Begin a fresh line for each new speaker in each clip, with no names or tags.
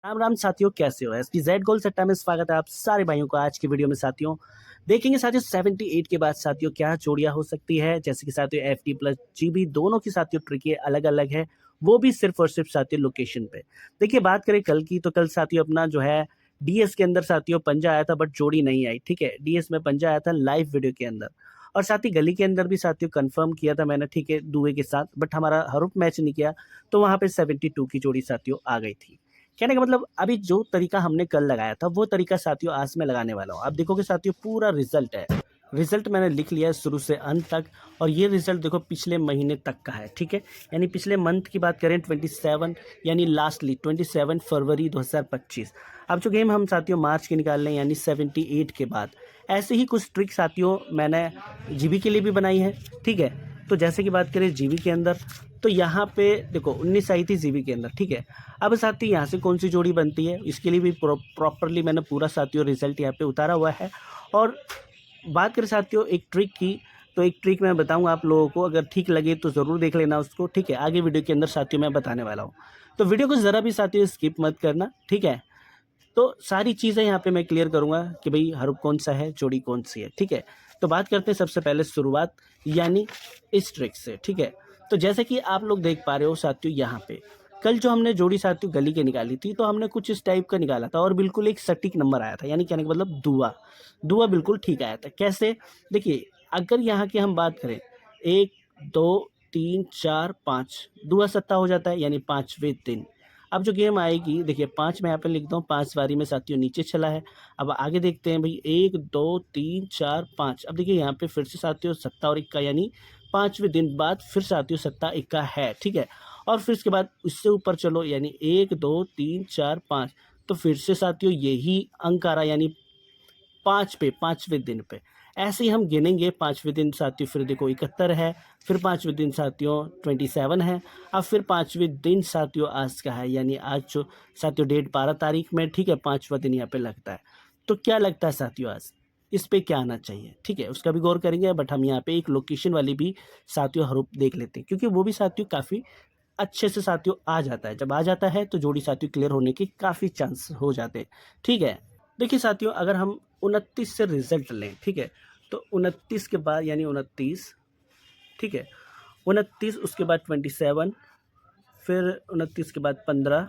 राम राम साथियों, कैसे हो? एसपी जेड गोल सट्टा में स्वागत है आप सारे भाइयों का आज की वीडियो में। साथियों देखेंगे साथियों 78 के बाद साथियों क्या जोड़ियां हो सकती है। जैसे कि साथियों एफटी प्लस जीबी दोनों की साथियों ट्रिक अलग अलग है, वो भी सिर्फ और सिर्फ साथियों लोकेशन पे। देखिए बात करें कल की, तो कल साथियों अपना जो है डीएस के अंदर साथियों पंजा आया था, बट जोड़ी नहीं आई। ठीक है, डीएस में पंजा आया था लाइव वीडियो के अंदर, और साथ ही गली के अंदर भी साथियों कंफर्म किया था मैंने, ठीक है, दुए के साथ, बट हमारा हरूप मैच नहीं किया, तो वहां पे 72 की जोड़ी साथियों आ गई थी। कहने का मतलब अभी जो तरीका हमने कल लगाया था वो तरीका साथियों आज मैं लगाने वाला हूँ। आप देखोगे साथियों पूरा रिजल्ट है, रिजल्ट मैंने लिख लिया है शुरू से अंत तक, और ये रिजल्ट देखो पिछले महीने तक का है। ठीक है, यानी पिछले मंथ की बात करें 27, यानी लास्टली 27 फरवरी 2025। अब जो गेम हम साथियों मार्च के निकाल रहे हैं यानी 78 के बाद, ऐसे ही कुछ ट्रिक साथियों मैंने जीबी के लिए भी बनाई है। ठीक है, तो जैसे कि बात करें जीबी के अंदर, तो यहाँ पे देखो 19 आई थी जीबी के अंदर। ठीक है, अब साथियों यहाँ से कौन सी जोड़ी बनती है इसके लिए भी प्रॉपरली मैंने पूरा साथियों रिजल्ट यहाँ पे उतारा हुआ है। और बात करें साथियों एक ट्रिक की, तो एक ट्रिक मैं बताऊंगा आप लोगों को, अगर ठीक लगे तो ज़रूर देख लेना उसको। ठीक है, आगे वीडियो के अंदर साथियों मैं बताने वाला हूँ, तो वीडियो को ज़रा भी साथियों स्किप मत करना। ठीक है, तो सारी चीज़ें यहाँ पे मैं क्लियर करूँगा कि भाई हरूप कौन सा है, जोड़ी कौन सी है। ठीक है, तो बात करते हैं सबसे पहले शुरुआत यानी इस ट्रिक से। ठीक है, तो जैसे कि आप लोग देख पा रहे हो साथियों यहाँ पे कल जो हमने जोड़ी साथियों गली के निकाली थी, तो हमने कुछ इस टाइप का निकाला था और बिल्कुल एक सटीक नंबर आया था, यानी कहने का मतलब दुआ दुआ बिल्कुल ठीक आया था। कैसे? देखिए, अगर यहाँ की हम बात करें 1 2 3 4 5, दुआ सत्ता हो जाता है, यानी पाँचवें दिन। अब जो गेम आएगी, देखिए 5 मैं यहाँ पे लिखता हूँ, 5 बारी में साथियों नीचे चला है। अब आगे देखते हैं भाई 1 2 3 4 5। अब देखिए यहाँ पे फिर से साथियों सत्ता और इक्का, यानी 5वें दिन बाद फिर साथियों सत्ता इक्का है। ठीक है, और फिर इसके बाद उससे ऊपर चलो, यानी 1 2 3 4 5, तो फिर से साथियों यही अंक आ रहा, यानी 5 पे, 5वें दिन पे। ऐसे ही हम गिनेंगे 5वें दिन साथियों, फिर देखो 71 है, फिर 5वें दिन साथियों 27 है, अब फिर 5वें दिन साथियों आज का है, यानी आज जो साथियों डेट 12 तारीख में। ठीक है, 5वां दिन यहाँ पे लगता है, तो क्या लगता है साथियों आज इस पे क्या आना चाहिए? ठीक है, उसका भी गौर करेंगे, बट हम यहाँ पे एक लोकेशन वाली भी साथियों हरूप देख लेते हैं, क्योंकि वो भी साथियों काफ़ी अच्छे से साथियों आ जाता है। जब आ जाता है तो जोड़ी साथियों क्लियर होने के काफ़ी चांस हो जाते हैं। ठीक है, देखिए साथियों अगर हम 29 से रिजल्ट लें, ठीक है, तो 29 के बाद यानी 29, ठीक है, 29 उसके बाद 27, फिर 29 के बाद 15,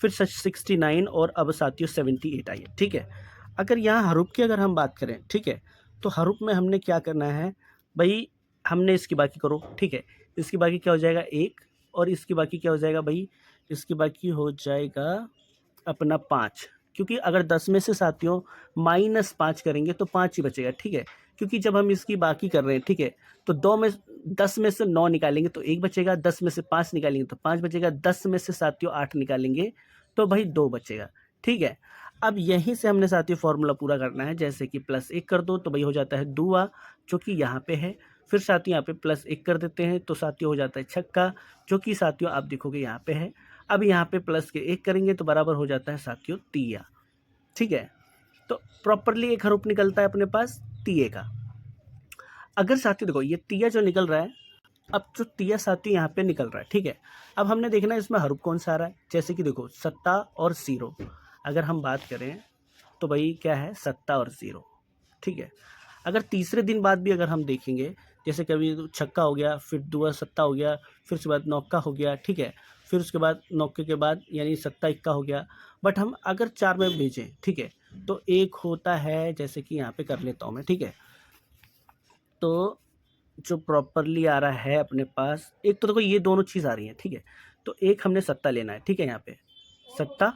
फिर 69, और अब साथियों 78 आई है। ठीक है, अगर यहाँ हरूप की अगर हम बात करें, ठीक है, तो हरूप में हमने क्या करना है भाई, हमने इसकी बाकी करो। ठीक है, इसकी बाकी क्या हो जाएगा 1, और इसकी बाकी क्या हो जाएगा भाई, इसकी बाकी हो जाएगा अपना 5, क्योंकि अगर 10 में से साथियों -5 करेंगे तो 5 ही बचेगा। ठीक है, क्योंकि जब हम इसकी बाकी कर रहे हैं, ठीक है, तो 10 में से 9 निकालेंगे तो 1 बचेगा, 10 में से 5 निकालेंगे तो 5 बचेगा, 10 में से साथियों 8 निकालेंगे तो भाई 2 बचेगा। ठीक है, अब यहीं से हमने साथियों फॉर्मूला पूरा करना है, जैसे कि +1 कर दो तो भाई हो जाता है दुआ, जो कि यहाँ पे है। फिर साथियों यहाँ पे +1 कर देते हैं तो साथियों हो जाता है छक्का, जो कि साथियों आप देखोगे यहाँ पे है। अब यहाँ पे प्लस के 1 करेंगे तो बराबर हो जाता है साथियों तिया। ठीक है, तो प्रॉपरली एक हरूप निकलता है अपने पास तिये का। अगर साथियों देखो ये तिया जो निकल रहा है, अब जो तिया साथियों यहाँ पे निकल रहा है, ठीक है, अब हमने देखना है इसमें हरूप कौन सा आ रहा है। जैसे कि देखो सत्ता और 0, अगर हम बात करें तो भाई क्या है, सत्ता और 0। ठीक है, अगर तीसरे दिन बाद भी अगर हम देखेंगे, जैसे कभी छक्का हो गया, फिर दुआ सत्ता हो गया, फिर उसके बाद नौका हो गया। ठीक है, फिर उसके बाद नौके के बाद यानी सत्ता इक्का हो गया, बट हम अगर 4 में भेजें, ठीक है, तो एक होता है, जैसे कि यहाँ पे कर लेता हूँ मैं। ठीक है, तो जो प्रॉपरली आ रहा है अपने पास, एक तो देखो ये दोनों चीज़ आ रही है। ठीक है, तो एक हमने सत्ता लेना है। ठीक है, यहाँ पे सत्ता,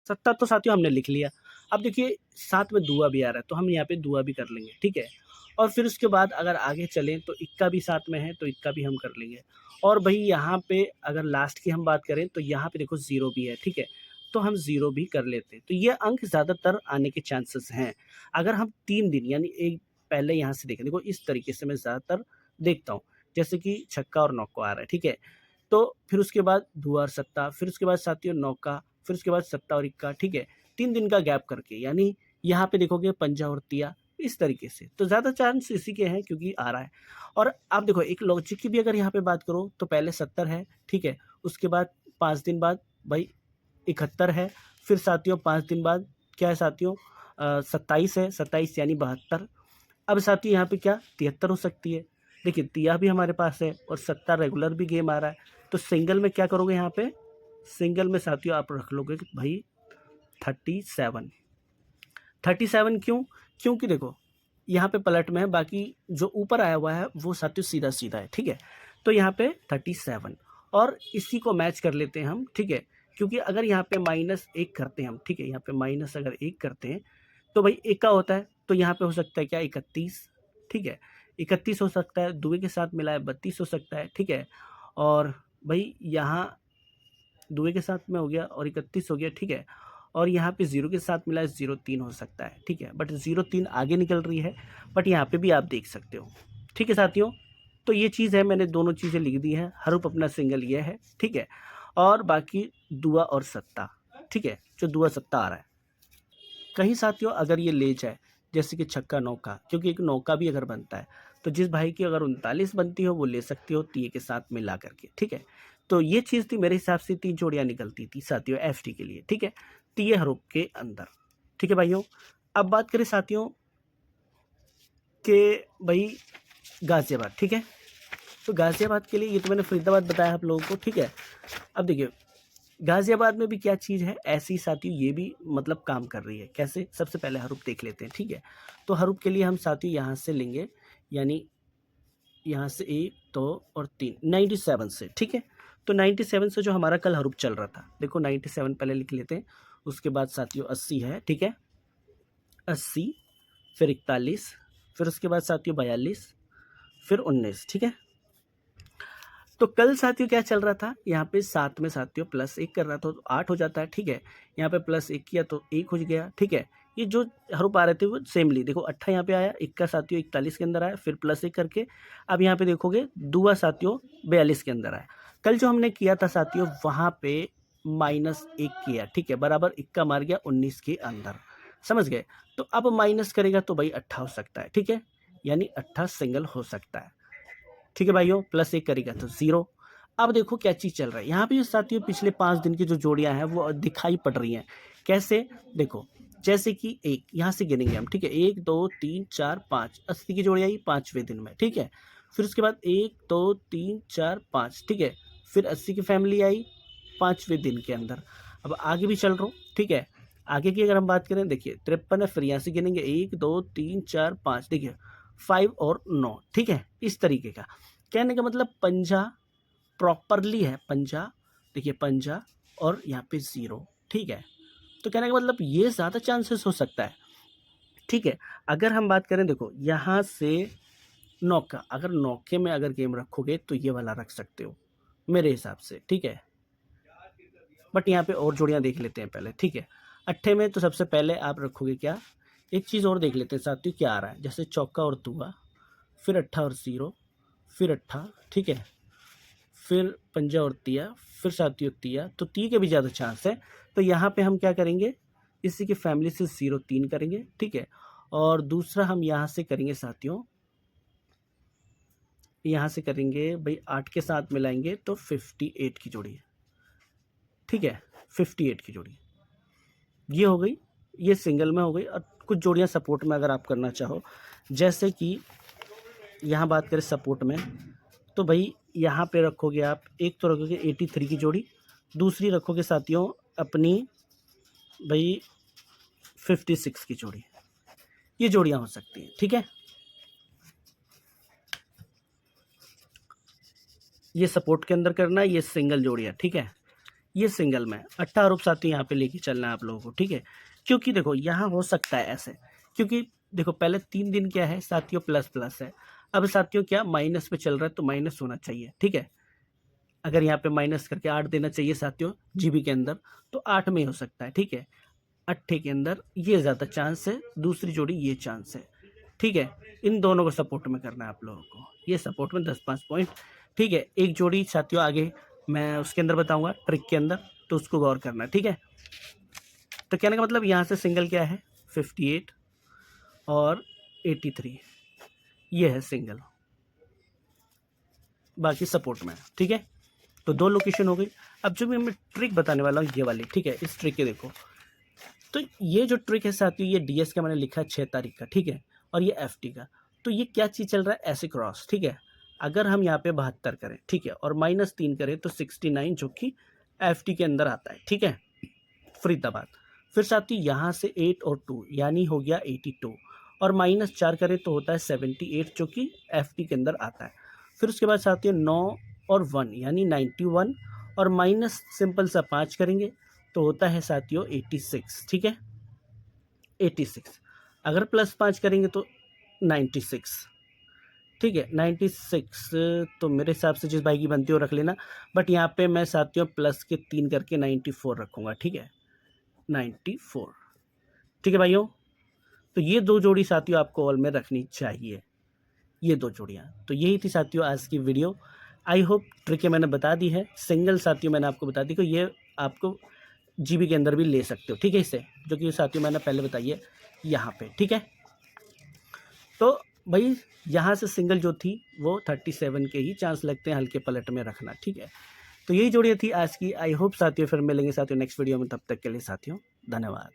सत्ता तो साथियों हमने लिख लिया। अब देखिए साथ में दुआ भी आ रहा है, तो हम यहाँ पे दुआ भी कर लेंगे। ठीक है, और फिर उसके बाद अगर आगे चलें तो इक्का भी साथ में है, तो इक्का भी हम कर लेंगे। और भाई यहाँ पे अगर लास्ट की हम बात करें तो यहाँ पे देखो 0 भी है। ठीक है, तो हम 0 भी कर लेते हैं, तो ये अंक ज़्यादातर आने के चांसेस हैं। अगर हम 3 दिन यानी एक पहले यहाँ से देखें, देखो इस तरीके से मैं ज़्यादातर देखता हूँ, जैसे कि छक्का और नौका आ रहा है। ठीक है, तो फिर उसके बाद दुआ और सत्ता, फिर उसके बाद साथियों नौका, फिर उसके बाद सत्ता और इक्का। ठीक है, 3 दिन का गैप करके, यानी यहाँ पे देखोगे पंजा और तिया, इस तरीके से, तो ज़्यादा चांस इसी के हैं क्योंकि आ रहा है। और आप देखो एक लॉजिक की भी अगर यहाँ पे बात करो तो पहले 70 है। ठीक है, उसके बाद 5 दिन बाद भाई 71 है। फिर साथियों 5 दिन बाद क्या है साथियों 27 है, 27 यानी 72। अब साथियों यहाँ पे क्या 73 हो सकती है। देखिए तिया भी हमारे पास है और 70 रेगुलर भी गेम आ रहा है। तो सिंगल में क्या करोगे यहाँ पे, सिंगल में साथियों आप रख लोगे कि भाई 37। 37 क्यों, क्योंकि देखो यहाँ पे पलट में है, बाकी जो ऊपर आया हुआ है वो साथियों सीधा सीधा है, ठीक है। तो यहाँ पे 37 और इसी को मैच कर लेते हैं हम, ठीक है। क्योंकि अगर यहाँ पे -1 करते हैं हम, ठीक है, यहाँ पे माइनस अगर 1 करते हैं तो भाई 1 का होता है, तो यहाँ पे हो सकता है क्या 31, ठीक है। 31 हो सकता है, दुए के साथ मिला है 32 हो सकता है, ठीक है। और भाई यहाँ दुए के साथ में हो गया और 31 हो गया, ठीक है। और यहाँ पे 0 के साथ मिला है 03 हो सकता है, ठीक है। बट 03 आगे निकल रही है, बट यहाँ पे भी आप देख सकते हो, ठीक है साथियों। तो ये चीज़ है, मैंने दोनों चीज़ें लिख दी हैं। हरूप अपना सिंगल ये है, ठीक है। और बाकी दुआ और सत्ता, ठीक है, जो दुआ सत्ता आ रहा है। कहीं साथियों अगर ये ले जाए जैसे कि छक्का नौका, क्योंकि एक नौका भी अगर बनता है तो जिस भाई की अगर 39 बनती हो वो ले सकती हो तिये के साथ मिला करके, ठीक है। तो ये चीज़ थी मेरे हिसाब से, 3 जोड़ियाँ निकलती थी साथियों एफटी के लिए, ठीक है, तिये हरूप के अंदर, ठीक है भाइयों। अब बात करें साथियों के भाई गाजियाबाद, ठीक है। तो गाजियाबाद के लिए ये तो मैंने फरीदाबाद बताया आप लोगों को, ठीक है। अब देखिए गाजियाबाद में भी क्या चीज़ है ऐसी साथियों, ये भी मतलब काम कर रही है। कैसे, सबसे पहले हरूप देख लेते हैं, ठीक है। तो हरूप के लिए हम साथियों यहाँ से लेंगे, यानी यहाँ से 1 2 और 3 97 से, ठीक है। तो 97 से जो हमारा कल हरूप चल रहा था, देखो 97 पहले लिख लेते हैं। उसके बाद साथियों 80 है, ठीक है, 80, फिर 41, फिर उसके बाद साथियों 42, फिर 19, ठीक है। तो कल साथियों क्या चल रहा था, यहाँ पे 7 में साथियों +1 कर रहा था तो 8 हो जाता है, ठीक है। यहाँ पे +1 किया तो 1 हो गया, ठीक है। ये जो हरूप आ रहे थे वो सेमली, देखो 8 यहाँ पे आया, 1 का साथियों 41 के अंदर आया, फिर +1 करके अब यहाँ पे देखोगे दुआ साथियों 42 के अंदर आया। कल जो हमने किया था साथियों वहाँ पे -1 किया, ठीक है, बराबर 1 का मार गया 19 के अंदर, समझ गए। तो अब माइनस करेगा तो भाई 8 हो सकता है, ठीक है, यानी 8 सिंगल हो सकता है, ठीक है भाइयों। +1 करेगा तो 0। अब देखो क्या चीज़ चल रहा है यहाँ पे साथियों, पिछले 5 दिन की जो जोड़ियां हैं वो दिखाई पड़ रही हैं। कैसे, देखो जैसे कि एक यहाँ से गिनेंगे हम, ठीक है, 1 2 3 4 5, 80 की जोड़ी आई 5वें दिन में, ठीक है। फिर उसके बाद 1 2 3 4 5, ठीक है, फिर 80 की फैमिली आई 5वें दिन के अंदर। अब आगे भी चल रहा हूँ, ठीक है। आगे की अगर हम बात करें, देखिए 53 है, फिर यहाँ से गिनेंगे 1 2 3 4 5, देखिए 5 और 9, ठीक है, इस तरीके का। कहने का मतलब पंजा प्रॉपरली है, पंजा, देखिए पंजा और यहाँ पे 0, ठीक है। तो कहने का मतलब ये ज़्यादा चांसेस हो सकता है, ठीक है। अगर हम बात करें, देखो यहाँ से नौका, अगर नौके में अगर गेम रखोगे तो ये वाला रख सकते हो मेरे हिसाब से, ठीक है। बट यहाँ पे और जोड़ियाँ देख लेते हैं पहले, ठीक है। अट्ठे में तो सबसे पहले आप रखोगे क्या, एक चीज़ और देख लेते हैं साथियों क्या आ रहा है, जैसे चौका और तुआ, फिर 8 और 0, फिर 8, ठीक है, फिर पंजा और तिया, फिर साथियों तिया, तो तिये के भी ज़्यादा चांस है। तो यहाँ पे हम क्या करेंगे, इसी की फैमिली से 0 3 करेंगे, ठीक है। और दूसरा हम यहाँ से करेंगे साथियों, यहाँ से करेंगे भाई 8 के साथ मिलाएंगे तो 58 की जोड़ी है, ठीक है, 58 की जोड़ी ये हो गई, ये सिंगल में हो गई। और कुछ जोड़ियाँ सपोर्ट में अगर आप करना चाहो, जैसे कि यहाँ बात करें सपोर्ट में, तो भाई यहाँ पे रखोगे आप, एक तो रखोगे 83 की जोड़ी, दूसरी रखोगे साथियों अपनी भाई 56 की जोड़ी। ये जोड़ियाँ हो सकती हैं, ठीक है। ये सपोर्ट के अंदर करना है, ये सिंगल जोड़ियाँ, ठीक है। ये सिंगल में 18 रूप साथियों यहाँ पे लेके चलना है आप लोगों को, ठीक है। क्योंकि देखो यहाँ हो सकता है ऐसे, क्योंकि देखो पहले 3 दिन क्या है साथियों प्लस प्लस है, अब साथियों क्या माइनस पे चल रहा है तो माइनस होना चाहिए, ठीक है। अगर यहाँ पे माइनस करके 8 देना चाहिए साथियों जीबी के अंदर, तो 8 में हो सकता है, ठीक है। 8 के अंदर ये ज़्यादा चांस है, दूसरी जोड़ी ये चांस है, ठीक है। इन दोनों को सपोर्ट में करना है आप लोगों को, ये सपोर्ट में 10-5 पॉइंट, ठीक है। एक जोड़ी साथियों आगे मैं उसके अंदर बताऊंगा ट्रिक के अंदर, तो उसको गौर करना, ठीक है। तो कहने का मतलब यहाँ से सिंगल क्या है 58 और 83, ये है सिंगल, बाकी सपोर्ट में, ठीक है। तो 2 लोकेशन हो गई। अब जो मैं ट्रिक बताने वाला हूँ ये वाली, ठीक है, इस ट्रिक के देखो। तो ये जो ट्रिक है साथियों, ये डीएस का मैंने लिखा है 6 तारीख का, ठीक है, और ये एफटी का। तो ये क्या चीज़ चल रहा है, ऐसे क्रॉस, ठीक है। अगर हम यहाँ पे 72 करें, ठीक है, और -3 करें तो 69 जो कि एफटी के अंदर आता है, ठीक है, फरीदाबाद। फिर साथियों यहाँ से 8 और 2 यानी हो गया 82, और -4 करें तो होता है 78 जो कि एफटी के अंदर आता है। फिर उसके बाद साथियों 9 और 1 यानी 91, और माइनस सिंपल सा 5 करेंगे तो होता है साथियों 86, ठीक है, 86। अगर +5 करेंगे तो 96, ठीक है, 96। तो मेरे हिसाब से जिस भाई की बनती हो रख लेना, बट यहाँ पे मैं साथियों प्लस के 3 करके 94 रखूँगा, ठीक है, 94, ठीक है भाइयों। तो ये 2 जोड़ी साथियों आपको ऑल में रखनी चाहिए, ये 2 जोड़ियाँ। तो यही थी साथियों आज की वीडियो। आई होप ट्रिकें मैंने बता दी है। सिंगल साथियों मैंने आपको बता दी कि ये आपको जीबी के अंदर भी ले सकते हो, ठीक है, इससे जो कि साथियों मैंने पहले बताई है यहाँ पे, ठीक है। तो भाई यहाँ से सिंगल जो थी वो 37 के ही चांस लगते हैं हल्के पलट में रखना, ठीक है। तो यही जोड़ियाँ थी आज की। आई होप साथियों फिर मिलेंगे साथियों नेक्स्ट वीडियो में, तब तक के लिए साथियों धन्यवाद।